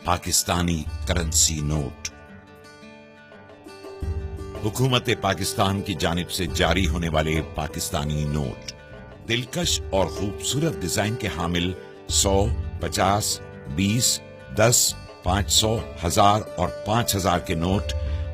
Pakistani currency note. हुकूमत पाकिस्तान की जानिब से जारी होने वाले पाकिस्तानी नोट दिलकश और खूबसूरत डिजाइन के हामिल 100, 50, 20, 10, 500, 1000 और 5000 के नोट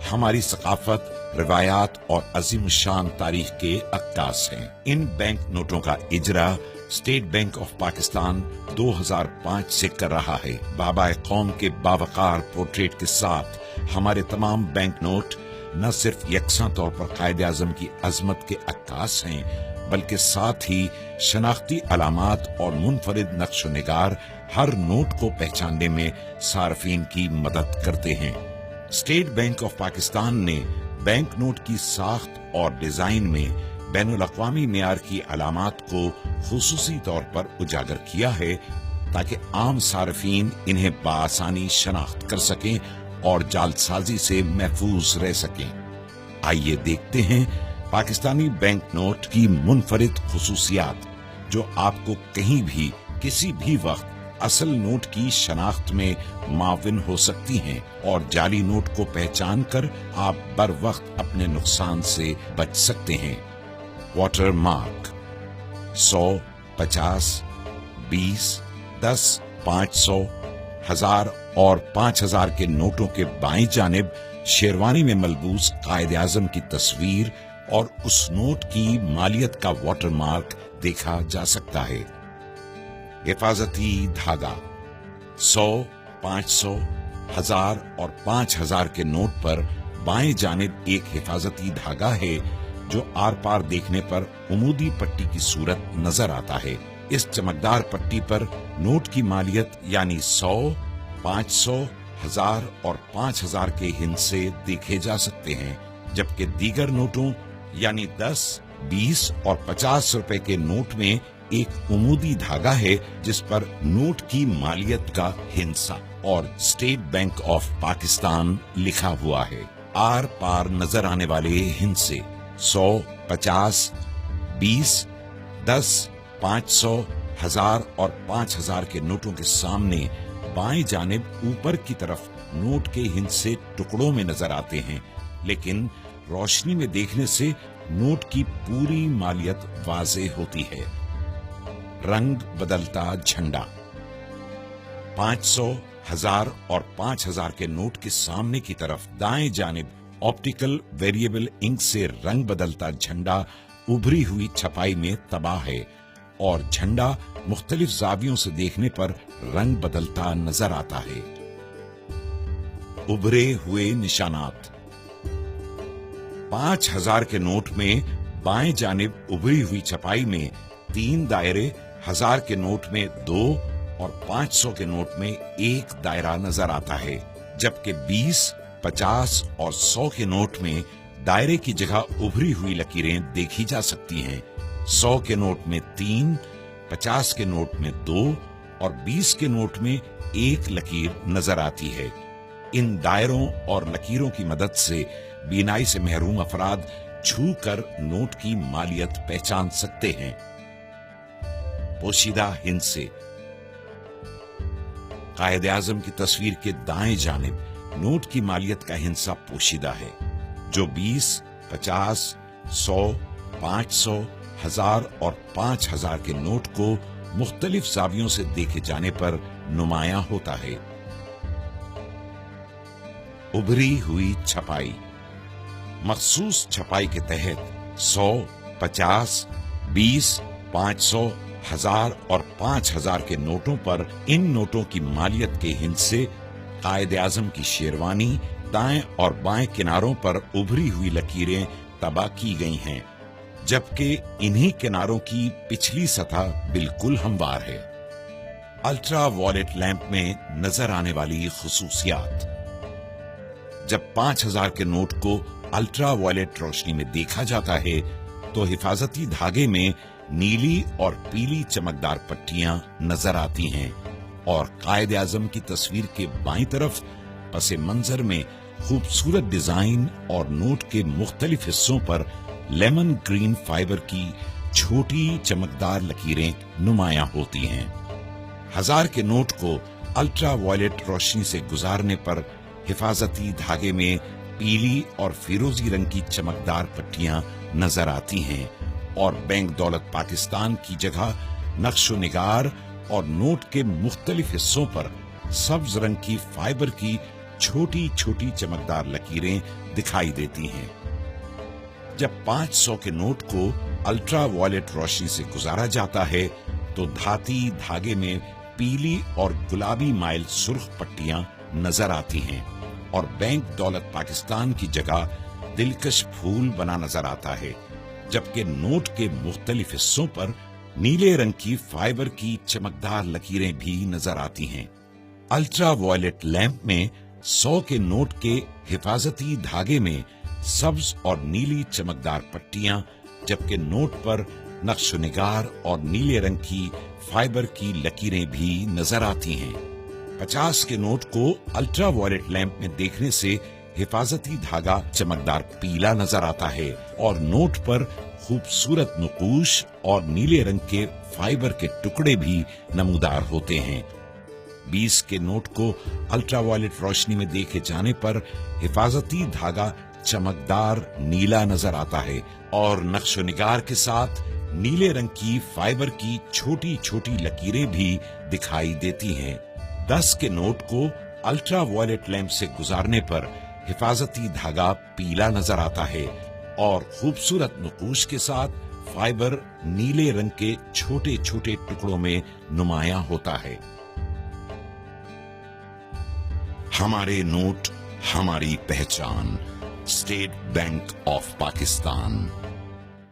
हमारी सकाफत, रिवायात और अजीम शान तारीख के अक्कास हैं। इन बैंक नोटों का इजरा स्टेट बैंक ऑफ पाकिस्तान 2005 से कर रहा है। बाबा कौम के बावकार पोर्ट्रेट के साथ हमारे तमाम बैंक नोट न सिर्फ यकसा तौर पर कायदे आजम की अजमत के अक्कास हैं, बल्कि साथ ही शनाख्ती अलामात और मुनफरिद नक्श निगार हर नोट को पहचानने में सार्फिन की मदद करते हैं। स्टेट बैंक ऑफ पाकिस्तान ने बैंक नोट की साख्त और डिजाइन में बैनुल अक़वामी मेयार की अलामात को खुसूसी तौर पर उजागर किया है, ताकि आम सार्फिन इन्हें बआसानी शनाख्त कर सकें और जालसाजी से महफूज रह सकें। आइए देखते हैं पाकिस्तानी बैंक नोट की मुनफरिद खुसूसियात, जो आपको कहीं भी किसी भी वक्त असल नोट की शनाख्त में माविन हो सकती हैं और जाली नोट को पहचान कर आप बर वक्त अपने नुकसान से बच सकते हैं। वाटर मार्क 100, 50, 20, 10, 500, 1000 और 5000 के नोटों के बाईं जानिब शेरवानी में मलबूस कायदे आजम की तस्वीर और उस नोट की मालियत का वाटर मार्क देखा जा सकता है। हिफाजती धागा 100, 500, 1000 और 5000 के नोट पर बाएं जानिब एक हिफाजती धागा है, जो आर पार देखने पर उमूदी पट्टी की सूरत नजर आता है। इस चमकदार पट्टी पर नोट की मालियत यानी 100, 500, 1000 और 5000 के हिस्से देखे जा सकते हैं, जबकि दीगर नोटों यानी 10, 20 और 50 रुपए के नोट में एक उमूदी धागा है, जिस पर नोट की मालियत का हिस्सा और स्टेट बैंक ऑफ पाकिस्तान लिखा हुआ है। आर पार नजर आने वाले हिस्से 100, 50, 20, 10, 500, 1000 और 5000 के नोटों के सामने बाएं जानिब ऊपर की तरफ नोट के हिस्से टुकड़ों में नजर आते हैं, लेकिन रोशनी में देखने से नोट की पूरी मालियत वाज़ेह होती है। रंग बदलता झंडा 500, 1000 और 5000 के नोट के सामने की तरफ दाएं जानिब ऑप्टिकल वेरिएबल इंक से रंग बदलता झंडा उभरी हुई छपाई में तबाह है और झंडा मुख्तलिफ जावियों से देखने पर रंग बदलता नजर आता है। उभरे हुए निशानात 5000 के नोट में बाएं जानिब उभरी हुई छपाई में 3 दायरे, 1000 के नोट में 2 और 500 के नोट में 1 दायरा नजर आता है, जबकि 20, 50 और 100 के नोट में दायरे की जगह उभरी हुई लकीरें देखी जा सकती हैं। 100 के नोट में 3, 50 के नोट में 2 और 20 के नोट में 1 लकीर नजर आती है। इन दायरों और लकीरों की मदद से बीनाई से महरूम अफराद छू कर नोट की मालियत पहचान सकते हैं। पोशीदा हिस्से कायदे आजम की तस्वीर के दाएं जानिब नोट की मालियत का हिस्सा पोशीदा है, जो 20, 50, 100, 500, 1000 और 5000 के नोट को मुख्तलिफ जावियों से देखे जाने पर नुमायां होता है। उभरी हुई छपाई मखसूस छपाई के तहत 100, 50, 20, 500, 1000 और 5000 के नोटों पर इन नोटों की मालियत के हिस्से कायदे आजम की शेरवानी दाएं और बाएं किनारों पर उभरी हुई लकीरें तबाह की गई हैं, जबकि इन्हीं किनारों की पिछली सतह बिल्कुल हमवार है। अल्ट्रा वॉलेट लैंप में नजर आने वाली खुसूसियात जब 5000 के नोट को अल्ट्रा वॉलेट रोशनी में देखा जाता है, तो हिफाजती धागे में नीली और पीली चमकदार पट्टियां नजर आती हैं और कायदे आजम की तस्वीर के बाईं तरफ पसे मंजर में खूबसूरत डिजाइन और नोट के मुख्तलिफ हिस्सों पर लेमन ग्रीन फाइबर की छोटी चमकदार लकीरें नुमायां होती हैं। 1000 के नोट को अल्ट्रा वायलेट रोशनी से गुजारने पर हिफाजती धागे में पीली और फिरोजी रंग की चमकदार पट्टियां नजर आती हैं और बैंक दौलत पाकिस्तान की जगह नक्शो निगार और नोट के मुख्तलिफ हिस्सों पर सब्ज रंग की फाइबर की छोटी छोटी चमकदार लकीरें दिखाई देती हैं। जब 500 के नोट को अल्ट्रा वायलेट रोशनी से गुजारा जाता है तो धाती धागे में पीली और गुलाबी माइल सुर्ख पट्टियां नजर आती हैं और बैंक दौलत पाकिस्तान की जगह दिलकश फूल बना नजर आता है, जबकि नोट के मुख्तलिफ हिस्सों पर नीले रंग की फाइबर की चमकदार लकीरें भी नजर आती हैं। अल्ट्रा वायलेट लैंप में 100 के नोट के हिफाजती धागे में सब्ज और नीली चमकदार पट्टियां, जबकि नोट पर नक्शो निगार और नीले रंग की फाइबर की लकीरें भी नजर आती हैं। 50 के नोट को अल्ट्रा वायलेट लैंप में देखने से हिफाजती धागा चमकदार पीला नजर आता है और नोट पर खूबसूरत नकूश और नीले रंग के फाइबर के टुकड़े भी नमूदार होते हैं। 20 के नोट को अल्ट्रा वायलेट रोशनी में देखे जाने पर हिफाजती धागा चमकदार नीला नजर आता है और नक्शो निगार के साथ नीले रंग की फाइबर की छोटी छोटी लकीरें भी दिखाई देती हैं। 10 के नोट को अल्ट्रा वायलेट लैंप से गुजारने पर हिफाजती धागा पीला नजर आता है और खूबसूरत नकूश के साथ फाइबर नीले रंग के छोटे छोटे टुकड़ों में नुमायां होता है। हमारे नोट, हमारी पहचान। State bank of Pakistan.